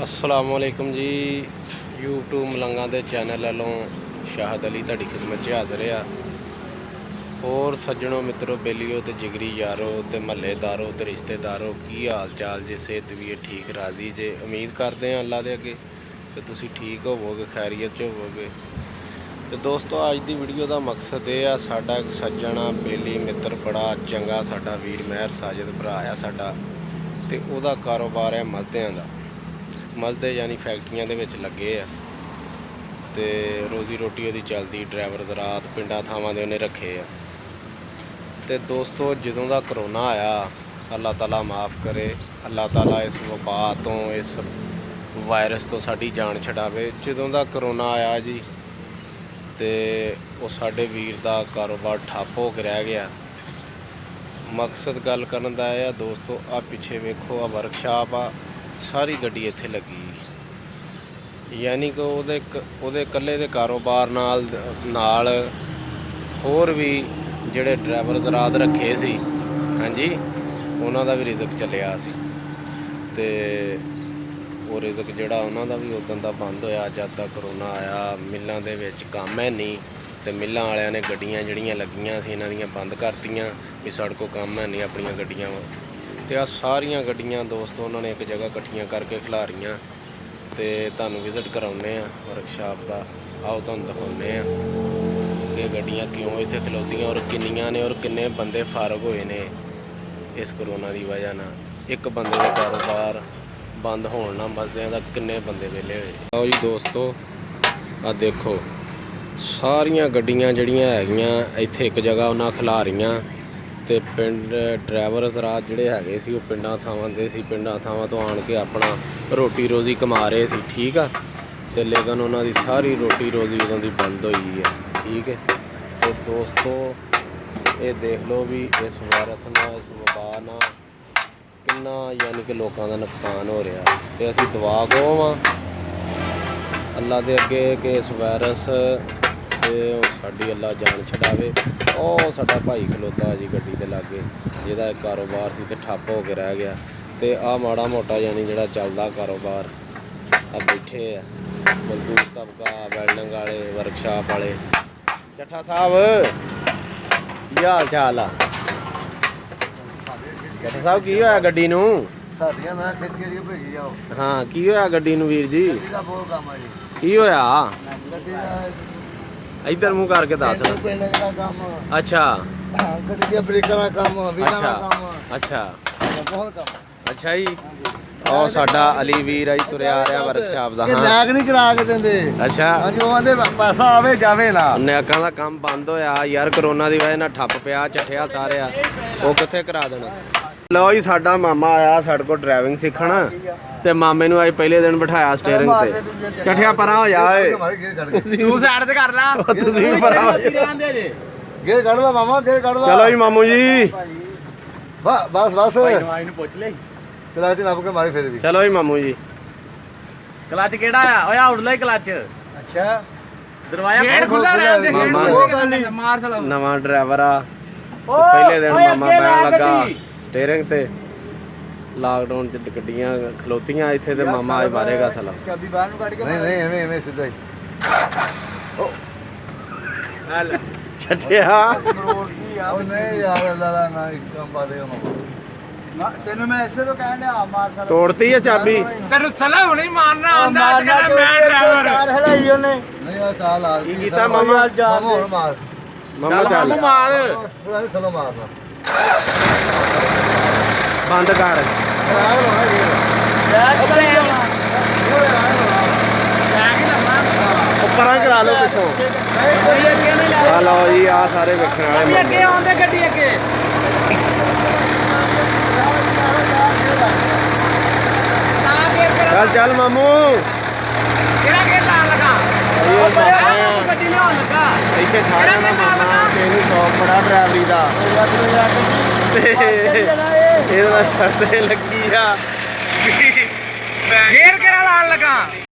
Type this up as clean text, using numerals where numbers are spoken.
अस्सलामुअलैकुम जी। यूट्यूब मलंगा के चैनल वालों शाहद अली तुहाडी खिदमत हाज़र आ। और सज्जनों मित्रों बेलियो तो जिगरी यारो तो महल्लेदारों तो रिश्तेदारों की हाल चाल जे सेहत भी ठीक राजी जे। उम्मीद करते हैं अल्लाह के अगे कि तुसी ठीक होवोगे खैरियत होवोगे। तो दोस्तों अज की वीडियो का मकसद ये आ, साडा एक सज्जन आ बेली मित्र बड़ा चंगा साडा वीर महर साजिद भरा आ साडा, ते ओहदा कारोबार है मजदियां दा। मजदे यानी फैक्ट्रियां दे विच लगे आ ते रोज़ी रोटी उहदी चलदी। ड्राइवर ज़रात पिंडां थावां दे उहने रखे आ। ते दोस्तों जदों दा करोना आया, अल्लाह ताला माफ़ करे, अल्लाह ताला इस वबा तो इस वायरस तो साडी जान छड़ावे। जदों दा करोना आया जी ते वो साडे वीर दा कारोबार ठप्प हो के रह गया। मकसद गल करन दा है दोस्तों, आ पिछे वेखो आ वर्कशाप आ, सारी गड्डी इत्थे लगी, यानी कि ਉਹਦੇ ਕੱਲੇ ਦੇ कारोबार नाल होर भी ਜਿਹੜੇ ड्राइवर ज़रात रखे सी, हाँ जी, उन्हां दा भी रिजक चलिया सी। ते वो रिजक जिहड़ा उन्हां दा भी उदन दा बंद होया जद तक करोना आया। मिल्लां दे विच काम है नहीं ते मिल्लां वालियां ने गड्डियां जिहड़ियां लगियां सी इन्हां दियां बंद करतियां भी साडे कोल काम है नहीं अपनियां गड्डियां। ते आ सारियां गड्डियां दोस्तों उन्होंने एक जगह इकट्ठियां करके खिलारियां ते तुहानूं विजिट कराउने आ वर्कशाप का। आओ तुहानूं दिखाउने आ ये गड्डियां क्यों इत्थे खलोतियां और किन्नियां ने और किन्ने बंदे फारग होए ने इस करोना की वजह नाल। एक बंदे का कारोबार बंद होने नाल मसदियां दा किन्ने बंदे वेले होए। आओ जी दोस्तों आ देखो सारियां गड्डियां जिहड़ियां हैगियां इत्थे एक जगह उन्हां खिलारियां ते पिंड ड्राइवर ज़रात जिहड़े हैगे सी वो पिंडां थावां दे सी, पिंडां थावां तो आण के अपना रोटी रोज़ी कमा रहे सी, ठीक आ। ते लेकिन उन्हां दी सारी रोटी रोज़ी उदों दी बंद होई है, ठीक है। तो दोस्तों ये देख लो भी इस वायरस नाल इस वबा नाल किन्ना यानी कि लोगों का नुकसान हो रहा। तो असीं दुआ गो वां अल्लाह दे अगे कि इस वायरस ते साडी अल्लाह जान छड़ावे। ओ साडा भाई खलोता जी गड्डी दे लागे जिहदा कारोबार सी ते ठप्प हो के रह गया। ते आ माड़ा मोटा यानी जिहड़ा चलदा कारोबार आ बैठे आ मजदूर तबका, वैल्डिंग वाले, वर्कशाप वाले। चट्ठा साहब की हाल चाल आ? चट्ठा साहब की होया गड्डी नूं? साडियां मैं खिच के लिए भेजी जाओ। हाँ की होया गड्डी नूं वीर जी? गड्डी दा बहुत काम है जी। की होया? गड्डी दा इधर मुँह करके दस। पेंट दा काम, अच्छा गड्डी दी ब्रेਕਾਂ ਦਾ ਕੰਮ, ਵੀਲਾਂ ਦਾ ਕੰਮ, अच्छा ਬਹੁਤ ਕੰਮ। अच्छा जी। ਉਹ ਸਾਡਾ ਅਲੀ ਵੀਰ ਆ ਜੀ ਤੁਰਿਆ ਆ ਰਿਹਾ ਵਰਕਸ਼ਾਪ ਦਾ। ਇਹ ਹਾਂ ਨਾਗ ਨਹੀਂ ਕਰਾ ਕੇ ਦਿੰਦੇ। ਅੱਛਾ ਹਾਂਜੀ ਉਹ ਆਂਦੇ ਪੈਸਾ ਆਵੇ ਜਾਵੇ ਨਾ। ਨੈਕਾਂ ਦਾ ਕੰਮ ਬੰਦ ਹੋਇਆ ਯਾਰ ਕਰੋਨਾ ਦੀ ਵਜ੍ਹਾ ਨਾਲ ਠੱਪ ਪਿਆ ਚੱਠਿਆ ਸਾਰਿਆ, ਉਹ ਕਿੱਥੇ ਕਰਾ ਦੇਣਾ। ਲਓ ਜੀ ਸਾਡਾ ਮਾਮਾ ਆਇਆ ਸਾਡੇ ਕੋਲ ਡਰਾਈਵਿੰਗ ਸਿੱਖਣ ਤੇ ਮਾਮੇ ਨੂੰ ਅੱਜ ਪਹਿਲੇ ਦਿਨ ਬਿਠਾਇਆ ਸਟੀਅਰਿੰਗ ਤੇ। ਚੱਠਿਆ ਪਰਾਂ ਹੋ ਜਾ ਓਏ, ਤੂੰ ਸਾਈਡ ਤੇ ਕਰ ਲਾ, ਤੁਸੀਂ ਵੀ ਪਰਾਂ ਹੋ ਜਾ। ਗੇਰ ਕੱਢ ਲਾ ਮਾਮਾ, ਗੇਰ ਕੱਢ ਲਾ। ਚਲੋ ਜੀ ਮਾਮੂ ਜੀ ਬਸ ਬਸ ਭਾਈ ਨੂੰ ਪੁੱਛ ਲੈ ਕਲਾਚ ਨੱਪ ਕੇ ਮਾਰੇ ਫਿਰ ਵੀ। ਚਲੋ ਜੀ ਮਾਮੂ ਜੀ। ਕਲਚ ਕਿਹੜਾ ਆ? ਓਏ ਆਉਟ ਲੈ ਕਲਚ। ਅੱਛਾ ਦਰਵਾਜ਼ਾ ਖੁੱਲਾ ਰਹਿੰਦੇ ਮਾਮਾ ਮਾਰ ਸਲਾ ਨਵਾਂ ਡਰਾਈਵਰ ਆ ਤੇ ਪਹਿਲੇ ਦਿਨ ਮਾਮਾ ਬਹਿਣ ਲੱਗਾ ਸਟੀਅਰਿੰਗ ਤੇ। ਲਾਕਡਾਊਨ ਚ ਗੱਡੀਆਂ ਖਲੋਤੀਆਂ ਇੱਥੇ ਤੇ ਮਾਮਾ ਅੱਜ ਮਾਰੇਗਾ ਸਲਾ। ਚਾਬੀ ਬਾਹਰ ਨੂੰ ਕੱਢ ਕੇ ਨਹੀਂ ਨਹੀਂ ਐਵੇਂ ਐਵੇਂ ਸਿੱਧਾ ਹੀ। ਹਲ ਚੱਠਿਆ ਉਹ ਨਹੀਂ ਯਾਰ ਅੱਲਾ ਨਾ ਕੰਮ ਪਾ ਦੇ ਮਾਮਾ। ਤੈਨੂੰ ਮੈਂ ਐਸੇ ਤੋਂ ਕਹਿਣ ਲਿਆ ਮਾਰ ਸਾਲਾ। ਤੋੜਤੀ ਆ ਚਾਬੀ? ਤੈਨੂੰ ਸਲਾ ਹੁਣੀ ਮਾਰਨਾ ਆਉਂਦਾ ਅੱਜ ਕਹਿੰਦਾ ਮੈਂ ਡਰਾਈਵਰ। ਕਾਰ ਹਲਾਈ ਉਹਨੇ। ਨਹੀਂ ਆ ਕਾਲ ਆ ਕੀ ਕੀਤਾ ਮਾਮਾ? ਮਾਮਾ ਹੁਣ ਮਾਰ। ਮਾਮਾ ਚੱਲ ਮਾਰ ਉਹਨੇ ਸਲੋ ਮਾਰਨਾ। ਬੰਦ ਕਰ। ਰਾਗ ਲਾਉਣਾ ਜੀ। ਉੱਪਰਾਂ ਕਰਾ ਲਓ ਪਿੱਛੋਂ। ਆ ਲਓ ਜੀ ਆ ਸਾਰੇ ਵੇਖਣ ਵਾਲੇ ਅੱਗੇ ਆਉਂਦੇ ਗੱਡੀ ਅੱਗੇ। ਚੱਲ ਚੱਲ ਮਾਮੂ। ਕਿਹੜਾ ਗੇਟ ਲਾਣ ਲੱਗਾ? ਇਹ ਮਾਮਾ ਗੱਡੀ ਲਿਆਉਣ ਲੱਗਾ। ਇੱਥੇ ਸਾਰਿਆਂ ਦਾ ਮਾਮਾ ਤੇ ਇਹਨੂੰ ਸ਼ੌਕ ਬੜਾ ਡਰਾਈਵਰੀ ਦਾ ਤੇ ਇਹਦੇ ਨਾਲ ਸ਼ਰਤ ਲੱਗੀ ਆ ਗੇਰ ਕਿਹੜਾ ਲਾਣ ਲੱਗਾ?